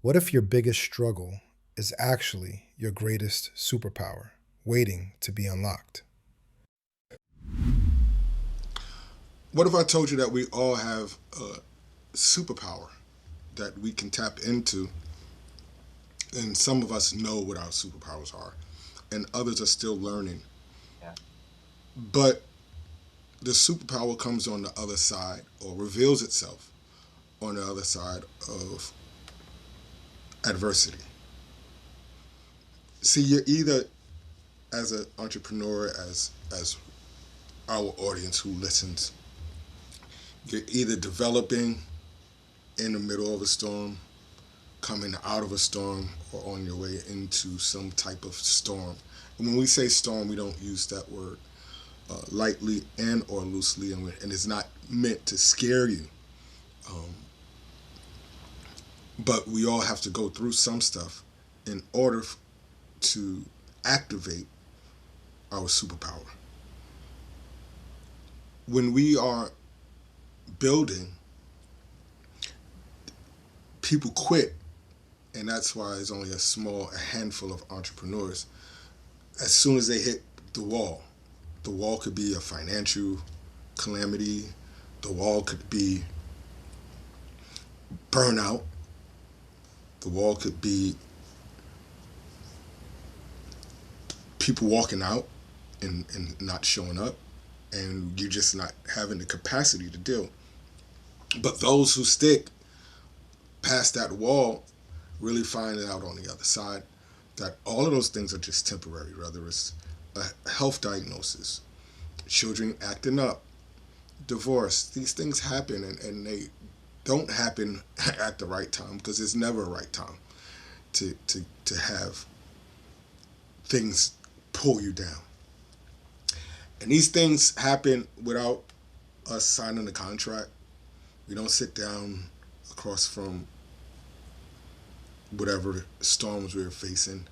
What if your biggest struggle is actually your greatest superpower, waiting to be unlocked? What if I told you that we all have a superpower that we can tap into, and some of us know what our superpowers are, and others are still learning. Yeah. But the superpower comes on the other side or reveals itself on the other side of adversity. See, you're either as an entrepreneur, as our audience who listens, you're either developing in the middle of a storm, coming out of a storm, or on your way into some type of storm. And when we say storm, we don't use that word lightly and or loosely, and it's not meant to scare you. Um, but we all have to go through some stuff in order to activate our superpower. When we are building, people quit, and that's why there's only a handful of entrepreneurs. As soon as they hit the wall, the wall could be a financial calamity, the wall could be burnout, the wall could be people walking out and not showing up, and you're just not having the capacity to deal. But those who stick past that wall really find out on the other side that all of those things are just temporary, whether it's a health diagnosis, children acting up, divorce. These things happen, and they don't happen at the right time, because it's never a right time to have things pull you down. And these things happen without us signing the contract. We don't sit down across from whatever storms we're facing,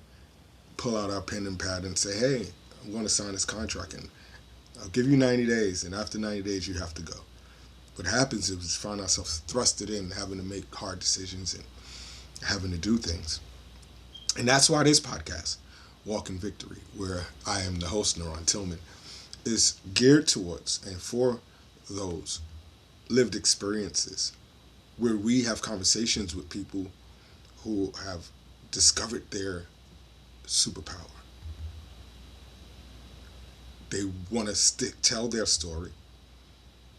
pull out our pen and pad and say, hey, I'm going to sign this contract, and I'll give you 90 days, and after 90 days you have to go. What happens is we find ourselves thrusted in, having to make hard decisions and having to do things. And that's why this podcast, Walk in Victory, where I am the host, NaRon Tillman, is geared towards and for those lived experiences where we have conversations with people who have discovered their superpower. They want to tell their story,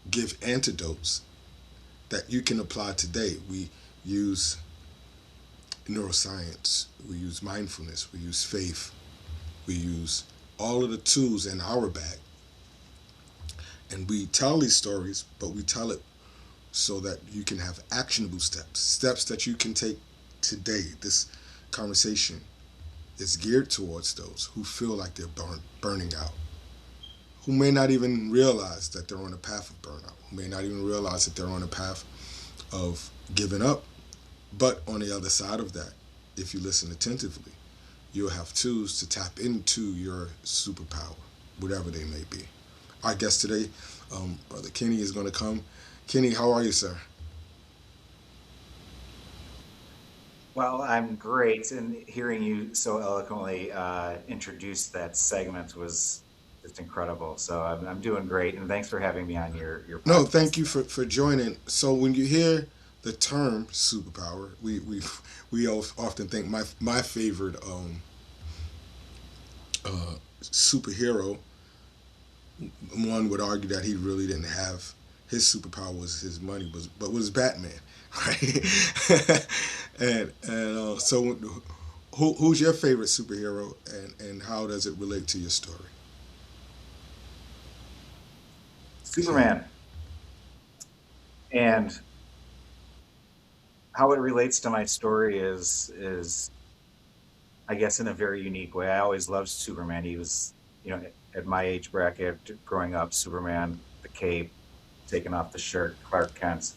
give antidotes that you can apply today. We use neuroscience, we use mindfulness, we use faith, we use all of the tools in our bag. And we tell these stories, but we tell it so that you can have actionable steps, steps that you can take today. This conversation is geared towards those who feel like they're burning out, who may not even realize that they're on a path of burnout, who may not even realize that they're on a path of giving up. But on the other side of that, if you listen attentively, you'll have tools to tap into your superpower, whatever they may be. Our guest today, Brother Kenny, is going to come. Kenny, how are you, sir? Well, I'm great, and hearing you so eloquently introduce that segment was just incredible. So I'm doing great, and thanks for having me on your No, podcast thank you today. for joining. So when you hear the term superpower, we often think my favorite superhero. One would argue that he really didn't have his superpower was his money, but was Batman, right? So who's your favorite superhero, and how does it relate to your story? Okay. Superman, and how it relates to my story is I guess in a very unique way. I always loved Superman. He was, at my age bracket growing up, Superman, the cape, taking off the shirt, Clark Kent,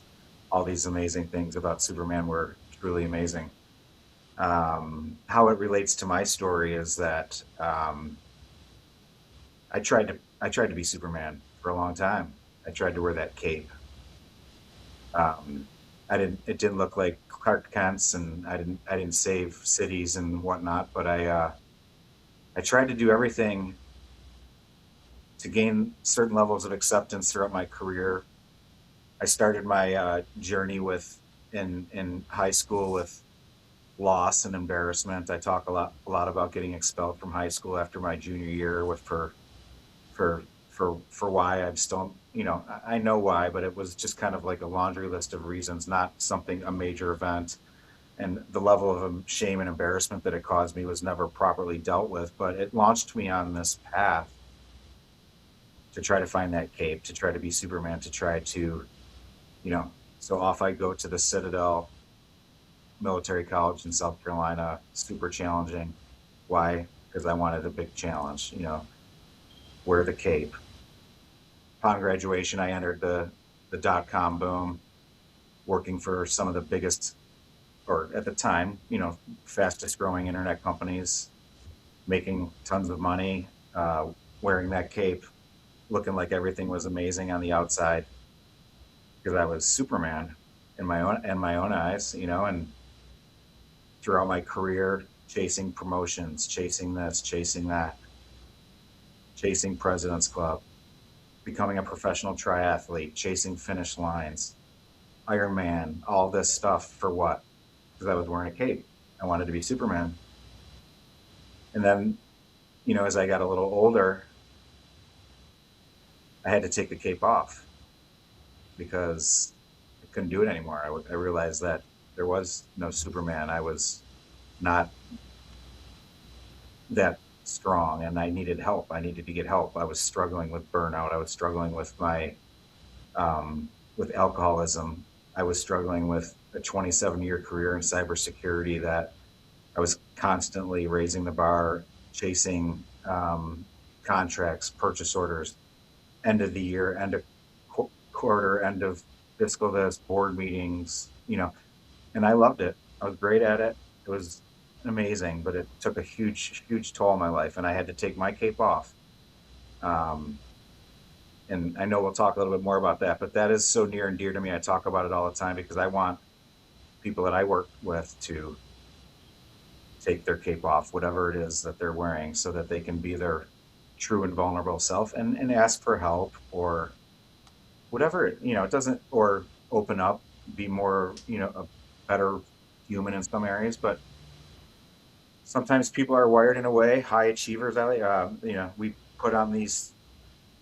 all these amazing things about Superman were truly amazing. How it relates to my story is that I tried to be Superman for a long time. I tried to wear that cape. Um, it didn't look like Clark Kent's, and I didn't save cities and whatnot, but I tried to do everything to gain certain levels of acceptance throughout my career. I started my journey in high school with loss and embarrassment. I talk a lot about getting expelled from high school after my junior year with for why I'm still, I know why, but it was just kind of like a laundry list of reasons, not something, a major event. And the level of shame and embarrassment that it caused me was never properly dealt with, but it launched me on this path to try to find that cape, to try to be Superman, to try to, so off I go to the Citadel Military College in South Carolina, super challenging. Why? Because I wanted a big challenge, wear the cape. Upon graduation, I entered the dot-com boom, working for some of the biggest, or at the time, fastest growing internet companies, making tons of money, wearing that cape, looking like everything was amazing on the outside because I was Superman in my own eyes, and throughout my career, chasing promotions, chasing this, chasing that, chasing President's Club, becoming a professional triathlete, chasing finish lines, Ironman, all this stuff for what? Because I was wearing a cape. I wanted to be Superman. And then, as I got a little older, I had to take the cape off because I couldn't do it anymore. I realized that there was no Superman. I was not that strong, and I needed help. I needed to get help. I was struggling with burnout. I was struggling with alcoholism. I was struggling with a 27-year career in cybersecurity that I was constantly raising the bar, chasing contracts, purchase orders, end of the year, end of quarter, end of fiscal this, board meetings, and I loved it. I was great at it. It was amazing, but it took a huge, huge toll on my life, and I had to take my cape off. Um, and I know we'll talk a little bit more about that, but that is so near and dear to me. I talk about it all the time because I want people that I work with to take their cape off, whatever it is that they're wearing, so that they can be their true and vulnerable self and ask for help or whatever, it doesn't, or open up, be more, a better human in some areas. But sometimes people are wired in a way, high achievers, we put on these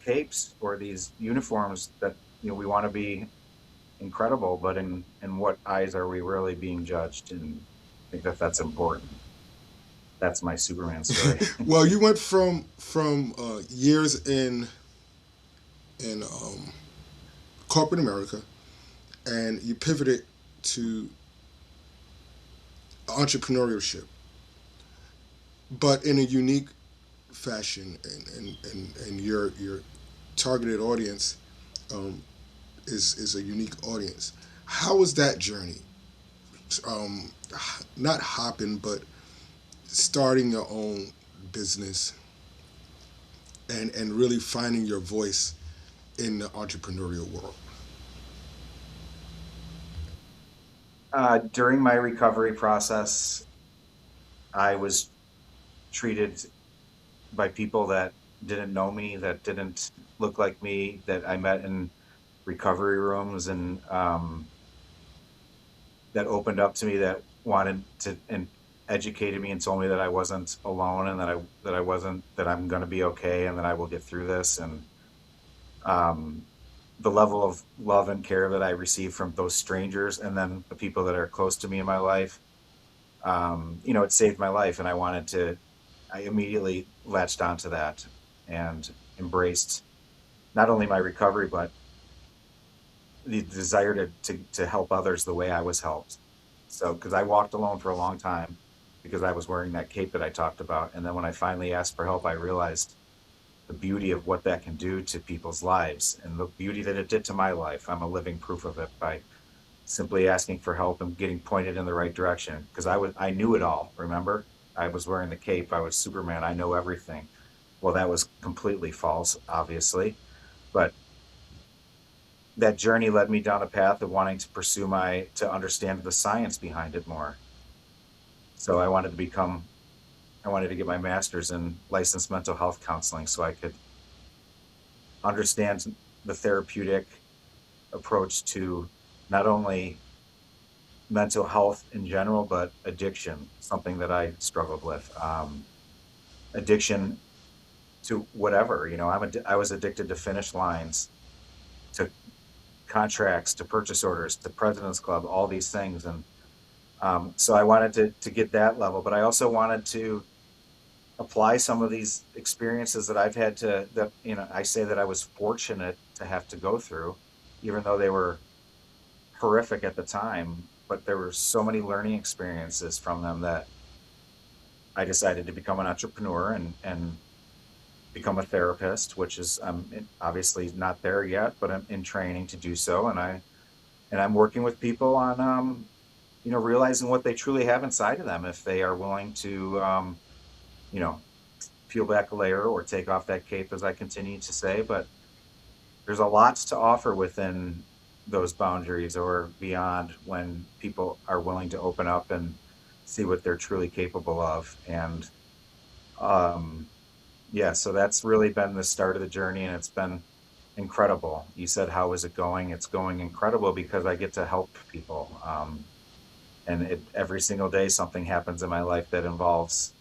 capes or these uniforms that, we want to be incredible, but in what eyes are we really being judged? And I think that that's important. That's my Superman story. Well, you went from years in corporate America, and you pivoted to entrepreneurship, but in a unique fashion, and your targeted audience um, is a unique audience. How was that journey? Um, Not hopping, but starting your own business and really finding your voice in the entrepreneurial world. During my recovery process, I was treated by people that didn't know me, that didn't look like me, that I met in recovery rooms, and that opened up to me, that wanted to and educated me and told me that I wasn't alone, and that I'm going to be okay, and that I will get through this. And um, the level of love and care that I receive from those strangers, and then the people that are close to me in my life, it saved my life. And I immediately latched onto that and embraced not only my recovery, but the desire to help others the way I was helped. So, because I walked alone for a long time because I was wearing that cape that I talked about. And then when I finally asked for help, I realized the beauty of what that can do to people's lives and the beauty that it did to my life. I'm a living proof of it by simply asking for help and getting pointed in the right direction. Because I knew it all. Remember, I was wearing the cape. I was Superman. I know everything. Well, that was completely false, obviously. But that journey led me down a path of wanting to pursue to understand the science behind it more. So I wanted to get my master's in licensed mental health counseling so I could understand the therapeutic approach to not only mental health in general, but addiction, something that I struggled with. Addiction to whatever, I was addicted to finish lines, to contracts, to purchase orders, to President's Club, all these things. And so I wanted to get that level, but I also wanted to apply some of these experiences that I've had that, I say that I was fortunate to have to go through, even though they were horrific at the time, but there were so many learning experiences from them that I decided to become an entrepreneur and become a therapist, which is obviously not there yet, but I'm in training to do so. And I'm working with people on realizing what they truly have inside of them if they are willing to you know peel back a layer or take off that cape, as I continue to say. But there's a lot to offer within those boundaries or beyond when people are willing to open up and see what they're truly capable of. And um, yeah, so that's really been the start of the journey, and it's been incredible. You said, how is it going? It's going incredible because I get to help people. And every single day, something happens in my life that involves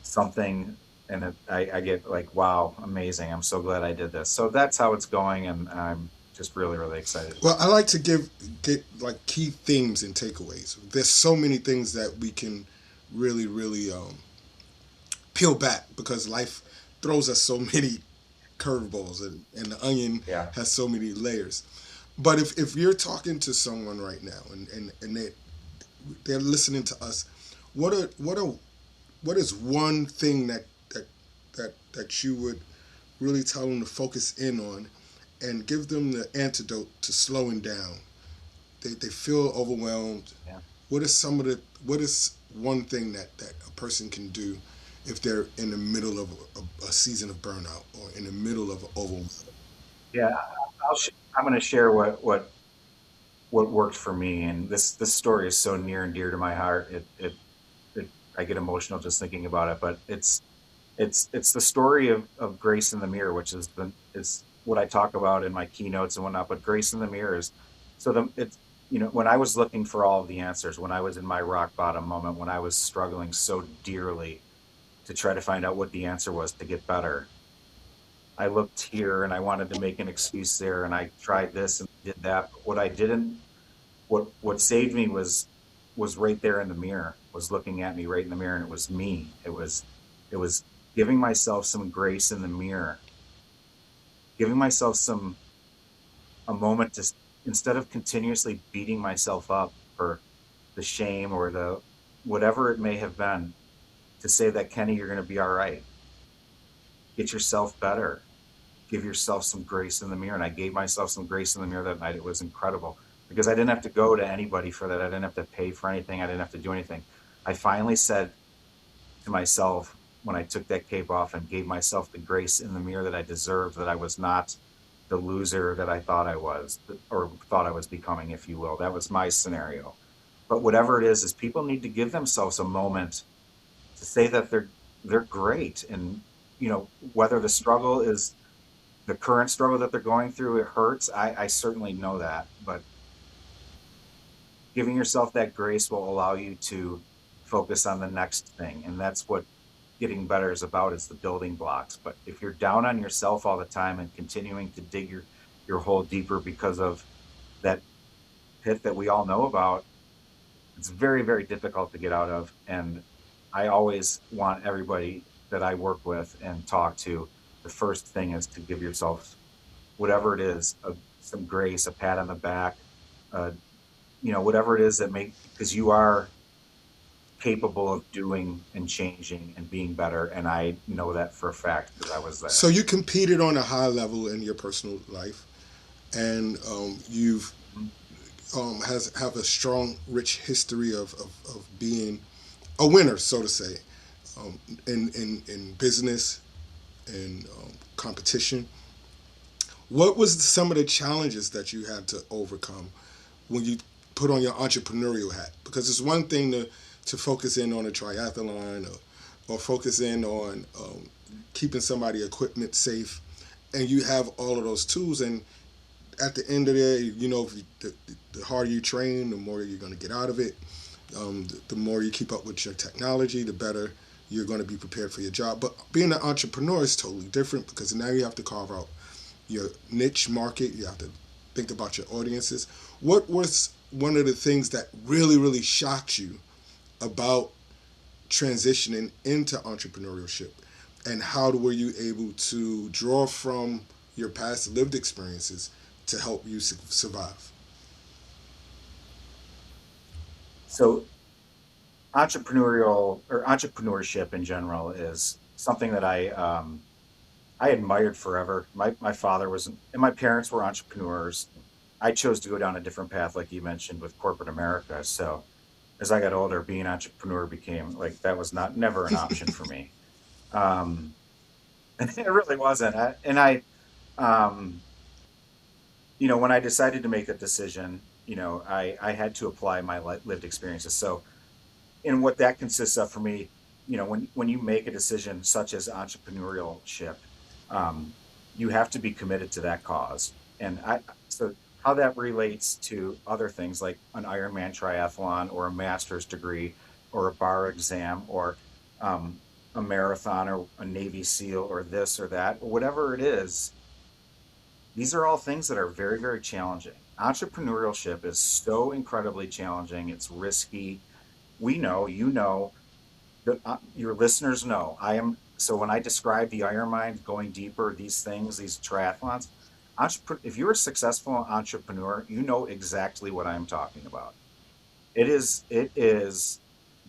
something, and I get like, wow, amazing. I'm so glad I did this. So that's how it's going, and I'm just really, really excited Well, about I like to get like key themes and takeaways. There's so many things that we can really peel back because life throws us so many curveballs, and the onion it. Yeah. has so many layers. But if you're talking to someone right now and they're listening to us, what are what is one thing that you would really tell them to focus in on and give them the antidote to slowing down? They feel overwhelmed. Yeah. What is one thing that a person can do if they're in the middle of a season of burnout or in the middle of overwhelm? Yeah. I'm going to share what worked for me. And this story is so near and dear to my heart. It I get emotional just thinking about it, but it's the story of grace in the mirror, which is what I talk about in my keynotes and whatnot. But grace in the mirror is so the it's when I was looking for all of the answers, when I was in my rock bottom moment, when I was struggling so dearly to try to find out what the answer was to get better, I looked here and I wanted to make an excuse there, and I tried this and did that. But what I didn't what saved me was right there in the mirror, was looking at me right in the mirror, and it was me. It was giving myself some grace in the mirror, giving myself some a moment to, instead of continuously beating myself up for the shame or the whatever it may have been, to say that, Kenny, you're going to be all right. Get yourself better. Give yourself some grace in the mirror. And I gave myself some grace in the mirror that night. It was incredible because I didn't have to go to anybody for that. I didn't have to pay for anything. I didn't have to do anything. I finally said to myself, when I took that cape off and gave myself the grace in the mirror that I deserved, that I was not the loser that I thought I was, or thought I was becoming, if you will. That was my scenario. But whatever it is people need to give themselves a moment to say that they're great. And whether the struggle is the current struggle that they're going through, it hurts. I certainly know that, but giving yourself that grace will allow you to focus on the next thing. And that's what getting better is about, is the building blocks. But if you're down on yourself all the time and continuing to dig your hole deeper because of that pit that we all know about, it's very, very difficult to get out of. And I always want everybody that I work with and talk to, the first thing is to give yourself whatever it is, some grace, a pat on the back, uh, whatever it is because you are capable of doing and changing and being better. And I know that for a fact because I was So there. you competed on a high level in your personal life, and you've Mhm. has have a strong, rich history of being a winner, so to say, in business and competition. What was some of the challenges that you had to overcome when you put on your entrepreneurial hat? Because it's one thing to focus in on a triathlon or focus in on keeping somebody equipment safe, and you have all of those tools. And at the end of the day, you know, the harder you train, the more you're going to get out of it. The more you keep up with your technology, the better you're going to be prepared for your job. But being an entrepreneur is totally different because now you have to carve out your niche market. You have to think about your audiences. What was one of the things that really, really shocked you about transitioning into entrepreneurship? And how were you able to draw from your past lived experiences to help you survive? So entrepreneurial or entrepreneurship in general is something that I admired forever. My father was, and my parents were entrepreneurs. I chose to go down a different path, like you mentioned, with corporate America. So as I got older, being an entrepreneur became like that was not never an option for me. Um, and it really wasn't. Um, when I decided to make a decision, I had to apply my lived experiences. So and what that consists of for me, when you make a decision such as entrepreneurship, um, you have to be committed to that cause. And so how that relates to other things like an Ironman triathlon or a master's degree or a bar exam or um, a marathon or a Navy SEAL or this or that, or whatever it is, these are all things that are very, very challenging. Entrepreneurship is so incredibly challenging. It's risky. We know, your listeners know. So when I describe the IronMind, going deeper, these things, these triathlons, if you're a successful entrepreneur, you know exactly what I'm talking about. It is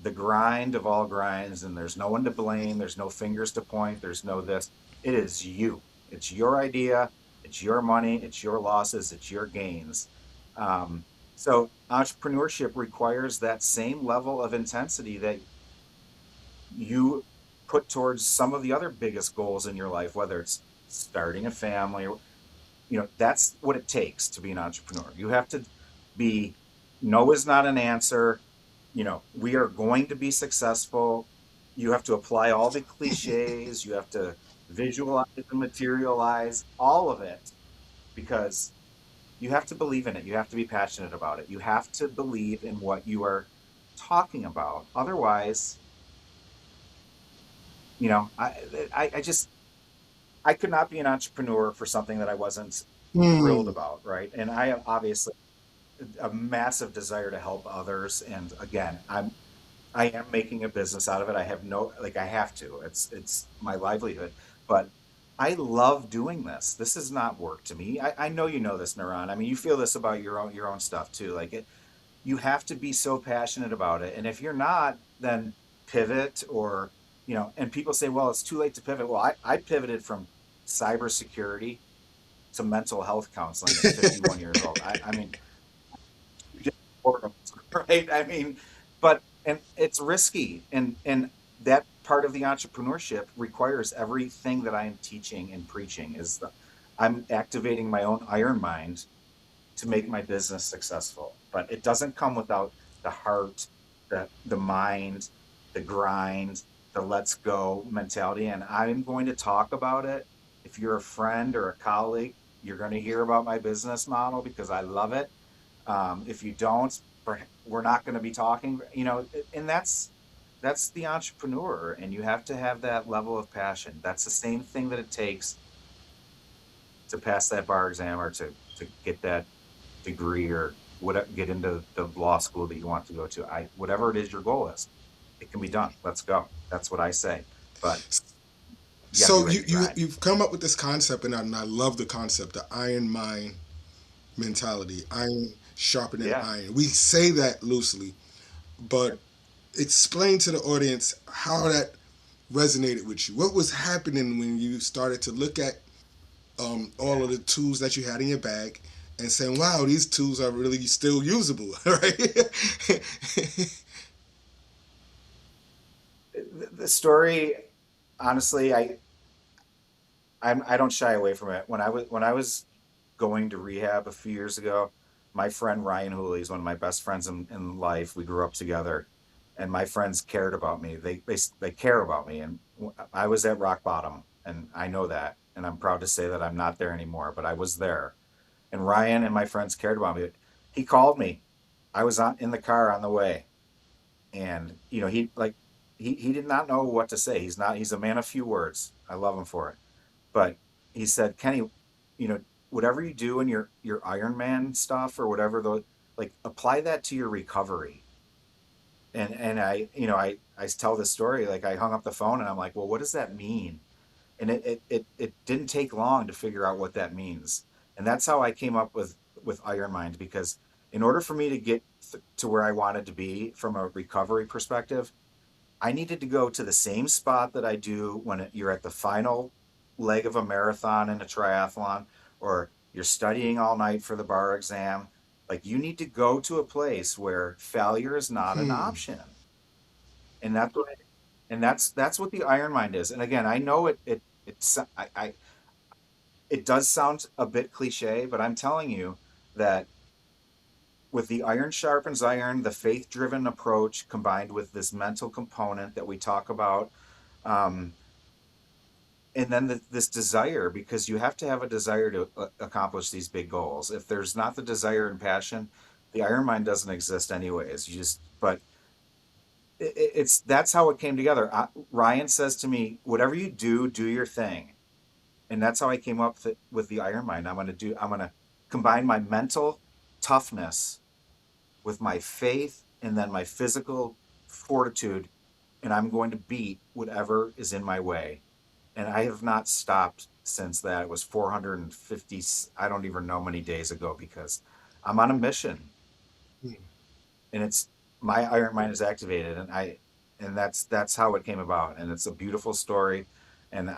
the grind of all grinds, and there's no one to blame. There's no fingers to point. There's no this. It is you. It's your idea. It's your money. It's your losses. It's your gains. Um, so entrepreneurship requires that same level of intensity that you put towards some of the other biggest goals in your life, whether it's starting a family or, that's what it takes to be an entrepreneur. You have to be, no is not an answer. We are going to be successful. You have to apply all the cliches. You have to visualize and materialize all of it because you have to believe in it. You have to be passionate about it. You have to believe in what you are talking about. Otherwise, I just I could not be an entrepreneur for something that I wasn't thrilled Hmm. about, right? And I have obviously a massive desire to help others. And again, I am making a business out of it. I have no like I have to. It's my livelihood. But I love doing this. This is not work to me. I know you know this, NaRon. I mean, you feel this about your own stuff too. You have to be so passionate about it. And if you're not, then pivot or, and people say, well, it's too late to pivot. Well, I pivoted from cybersecurity to mental health counseling at 51 years old. I mean, right? I mean, and it's risky. And that part of the entrepreneurship requires everything that I am teaching and preaching I'm activating my own iron mind to make my business successful. But it doesn't come without the heart, the mind, the grind, the let's go mentality. And I'm going to talk about it. If you're a friend or a colleague, you're going to hear about my business model because I love it. If you don't, we're not going to be talking. And that's the entrepreneur, and you have to have that level of passion. That's the same thing that it takes to pass that bar exam or to get that degree or whatever, get into the law school that you want to go to. Whatever it is your goal is, it can be done. Let's go. That's what I say. But you got to be So ready to grind. you've come up with this concept, and I love the concept, the iron mind mentality, iron sharpening Yeah. iron. We say that loosely, but explain to the audience how that resonated with you. What was happening when you started to look at all Yeah. of the tools that you had in your bag and saying, "Wow, these tools are really still usable," right? The story, honestly, I don't shy away from it. When I was going to rehab a few years ago, my friend Ryan Hooley is one of my best friends in life. We grew up together, and my friends cared about me. They care about me, and I was at rock bottom, and I know that, and I'm proud to say that I'm not there anymore, but I was there. And Ryan and my friends cared about me. He called me. I was in the car on the way, and he did not know what to say. He's a man of few words. I love him for it. But he said, Kenny, whatever you do in your Ironman stuff or whatever, like apply that to your recovery. And I tell this story, like I hung up the phone and I'm like, well, what does that mean? And it didn't take long to figure out what that means. And that's how I came up with IronMind, because in order for me to get to where I wanted to be from a recovery perspective, I needed to go to the same spot that I do when you're at the final leg of a marathon and a triathlon, or you're studying all night for the bar exam. Like you need to go to a place where failure is not an Hmm. option. And that's what the Iron Mind is. And again, I know it does sound a bit cliche, but I'm telling you that with the iron sharpens iron, the faith driven approach combined with this mental component that we talk about, um, and then this desire, because you have to have a desire to accomplish these big goals. If there's not the desire and passion, the iron mind doesn't exist anyways. But it's that's how it came together. Ryan says to me, whatever you do, do your thing. And that's how I came up with the iron mind. I'm going to combine my mental toughness with my faith and then my physical fortitude, and I'm going to beat whatever is in my way. And I have not stopped since that. It was 450, I don't even know many days ago, because I'm on a mission, and it's my iron mind is activated, and that's how it came about. And it's a beautiful story. And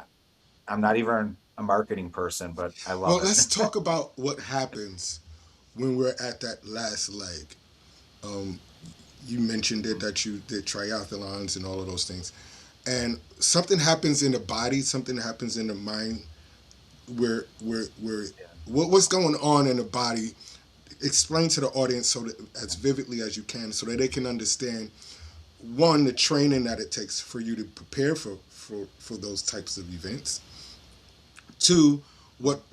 I'm not even a marketing person, but I Well, love let's it. talk about what happens when we're at that last leg. Um, you mentioned it that you did triathlons and all of those things, and something happens in the body, something happens in the mind, where Yeah. what's going on in the body. Explain to the audience so that as vividly as you can, so that they can understand one, the training that it takes for you to prepare for those types of events. Two, what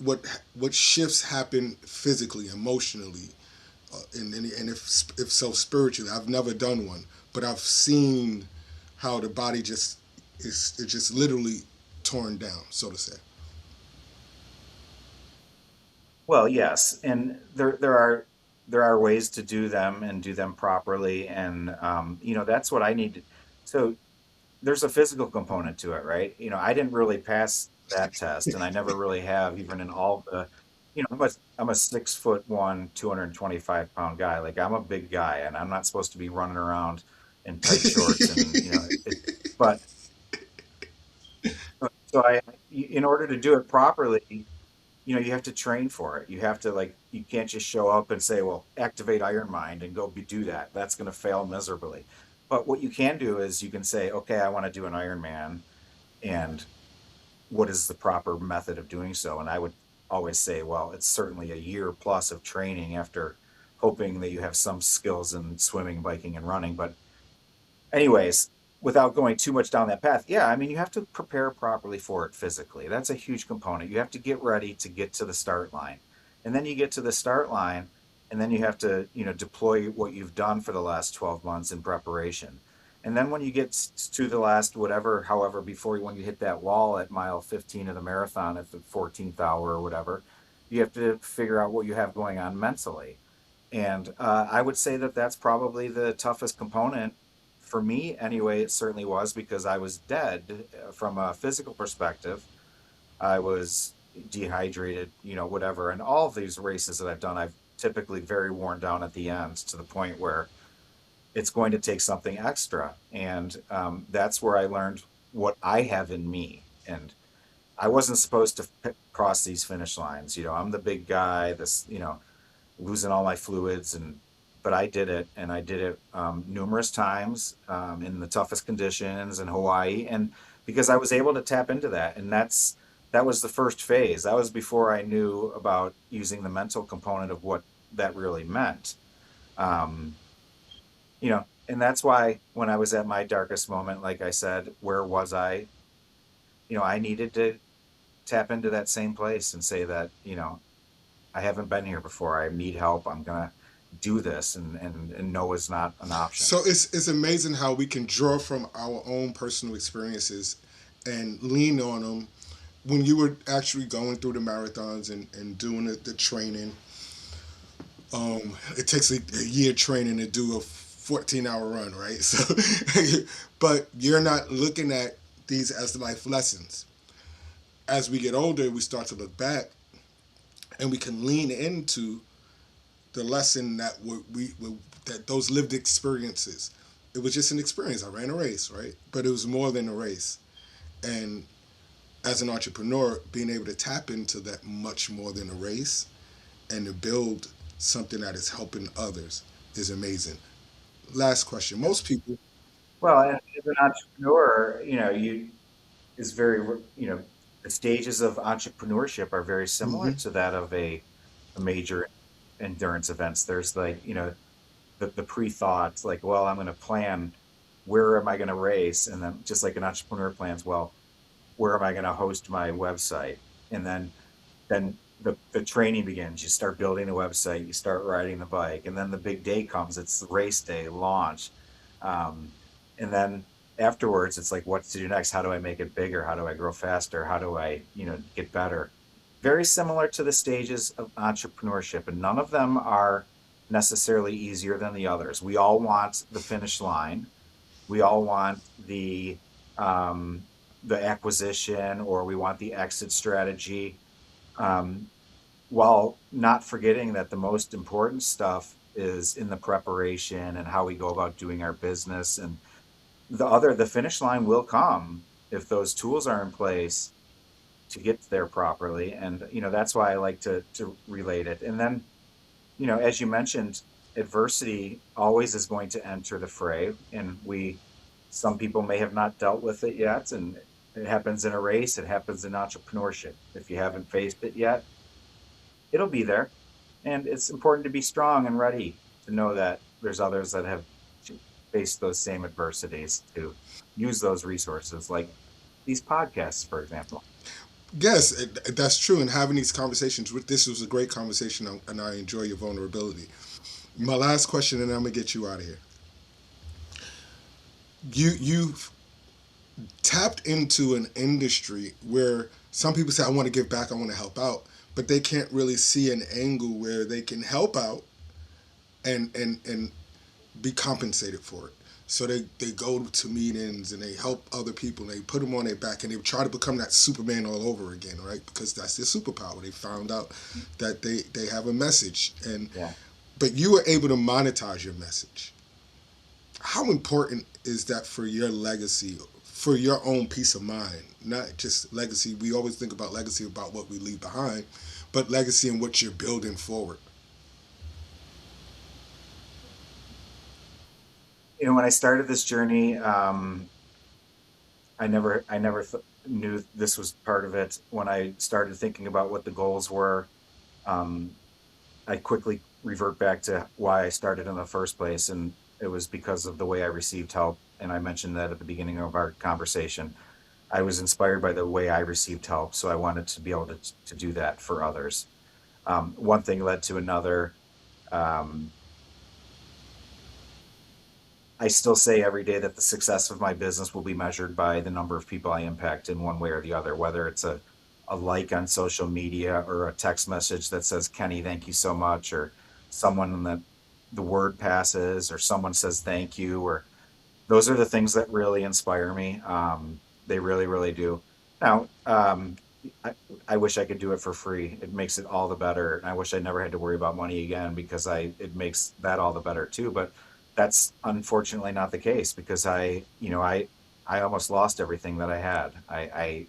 shifts happen physically, emotionally, and if so spiritually. I've never done one, but I've seen how the body just is it just literally torn down, so to say. Well, yes, and there are ways to do them and do them properly, and that's what I need. So there's a physical component to it, right? I didn't really pass that test, and I never really have, even in all the, I'm a 6'1", 225 pound guy. Like I'm a big guy, and I'm not supposed to be running around in tight shorts, and but so in order to do it properly, you have to train for it. You have to, like, you can't just show up and say, well, activate Iron Mind and do that. That's going to fail miserably. But what you can do is you can say, okay, I want to do an Ironman, and what is the proper method of doing so? And I would always say, well, it's certainly a year plus of training, after hoping that you have some skills in swimming, biking, and running. But anyways, without going too much down that path, yeah, I mean, you have to prepare properly for it physically. That's a huge component. You have to get ready to get to the start line. And then you get to the start line, and then you have to, deploy what you've done for the last 12 months in preparation. And then when you get to the last whatever, however, when you hit that wall at mile 15 of the marathon at the 14th hour or whatever, you have to figure out what you have going on mentally. And I would say that that's probably the toughest component for me anyway. It certainly was, because I was dead from a physical perspective. I was dehydrated, whatever. And all of these races that I've done, I've typically very worn down at the end, to the point where it's going to take something extra. And that's where I learned what I have in me. And I wasn't supposed to cross these finish lines. I'm the big guy, losing all my fluids, but I did it, and I did it numerous times, in the toughest conditions in Hawaii, and because I was able to tap into that. And that was the first phase. That was before I knew about using the mental component of what that really meant. Um, and that's why when I was at my darkest moment, like I said, where was I? I needed to tap into that same place and say that, I haven't been here before. I need help. I'm gonna do this, and no is not an option. So it's amazing how we can draw from our own personal experiences and lean on them. When you were actually going through the marathons and doing the training, it takes a year training to do a 14-hour run, right? So, but you're not looking at these as life lessons. As we get older, we start to look back, and we can lean into the lesson that that those lived experiences. It was just an experience. I ran a race, right? But it was more than a race. And as an entrepreneur, being able to tap into that much more than a race and to build something that is helping others is amazing. Last question. Most people. Well, and as an entrepreneur, you is very, the stages of entrepreneurship are very similar Hmm. to that of a major endurance events. There's like, the pre-thoughts, like, well, I'm going to plan, where am I going to race? And then just like an entrepreneur plans, well, where am I going to host my website? And then the training begins. You start building the website, you start riding the bike, and then the big day comes. It's the race day, launch. Um, and then afterwards, it's like, what to do next? How do I make it bigger? How do I grow faster? How do I, get better? Very similar to the stages of entrepreneurship, and none of them are necessarily easier than the others. We all want the finish line. We all want um, the acquisition, or we want the exit strategy, um, while not forgetting that the most important stuff is in the preparation and how we go about doing our business. And the finish line will come if those tools are in place to get there properly. And, that's why I like to relate it. And then, as you mentioned, adversity always is going to enter the fray. And some people may have not dealt with it yet. And it happens in a race, it happens in entrepreneurship. If you haven't faced it yet, it'll be there. And it's important to be strong and ready to know that there's others that have faced those same adversities, to use those resources, like these podcasts, for example. Yes, that's true. And having these conversations, this was a great conversation, and I enjoy your vulnerability. My last question, and I'm gonna get you out of here. You've tapped into an industry where some people say, I want to give back, I want to help out, but they can't really see an angle where they can help out and be compensated for it. So they go to meetings and they help other people and they put them on their back and they try to become that Superman all over again, right? Because that's their superpower. They found out that they have a message, and Yeah. but you were able to monetize your message. How important is that for your legacy, for your own peace of mind? Not just legacy. We always think about legacy about what we leave behind, but legacy and what you're building forward. When I started this journey, knew this was part of it. When I started thinking about what the goals were, um, I quickly revert back to why I started in the first place. And it was because of the way I received help. And I mentioned that at the beginning of our conversation. I was inspired by the way I received help. So I wanted to be able to do that for others. One thing led to another. Um, I still say every day that the success of my business will be measured by the number of people I impact in one way or the other, whether it's a like on social media, or a text message that says, Kenny, thank you so much, or someone that the word passes, or someone says thank you, or those are the things that really inspire me. They really, really do. Now, I, I wish I could do it for free. It makes it all the better. And I wish I never had to worry about money again, because it makes that all the better too. But that's unfortunately not the case, because I almost lost everything that I had.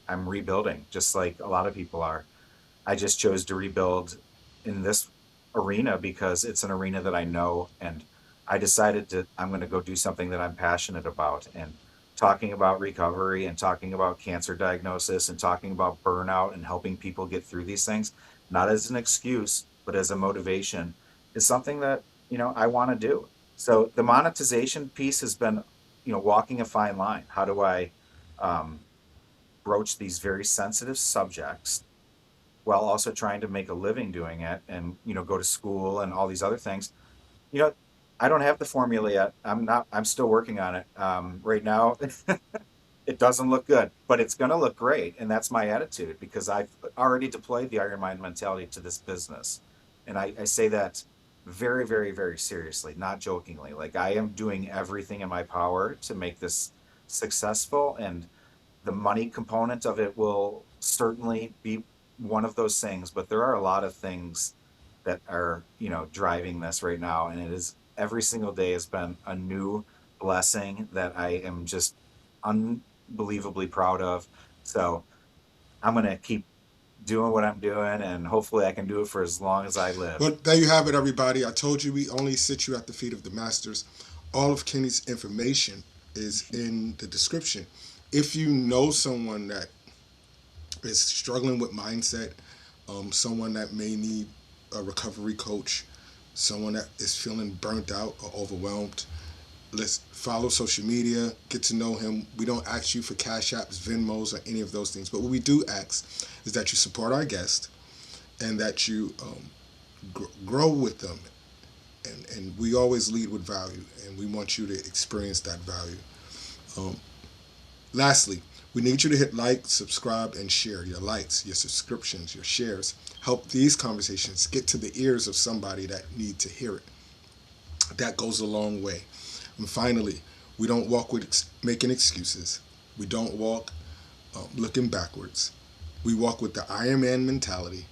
I'm rebuilding, just like a lot of people are. I just chose to rebuild in this arena because it's an arena that I know, and I'm going to go do something that I'm passionate about. And talking about recovery and talking about cancer diagnosis and talking about burnout and helping people get through these things, not as an excuse, but as a motivation, is something that, I want to do. So the monetization piece has been, walking a fine line. How do I um, broach these very sensitive subjects while also trying to make a living doing it and, go to school and all these other things? You know, I don't have the formula yet. I'm still working on it. Right now, it doesn't look good, but it's going to look great. And that's my attitude because I've already deployed the Iron Mind mentality to this business. And I say that very, very, very seriously, not jokingly. Like, I am doing everything in my power to make this successful. And the money component of it will certainly be one of those things, but there are a lot of things that are, driving this right now. And it is every single day has been a new blessing that I am just unbelievably proud of. So I'm going to keep doing what I'm doing, and hopefully I can do it for as long as I live. Well, there you have it, everybody. I told you we only sit you at the feet of the masters. All of Kenny's information is in the description. If you know someone that is struggling with mindset, someone that may need a recovery coach, someone that is feeling burnt out or overwhelmed, let's follow social media, get to know him. We don't ask you for cash apps, Venmos, or any of those things. But what we do ask is that you support our guest and that you grow with them. And we always lead with value, and we want you to experience that value. Um, Lastly, we need you to hit like, subscribe, and share. Your likes, your subscriptions, your shares help these conversations get to the ears of somebody that need to hear it. That goes a long way. And finally, we don't walk with making excuses. We don't walk looking backwards. We walk with the Ironman mentality,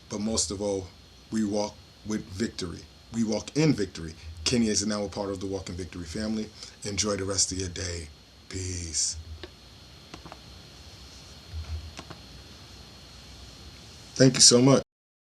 but most of all, we walk with victory. We walk in victory. Kenny is now a part of the Walk in Victory family. Enjoy the rest of your day. Peace. Thank you so much.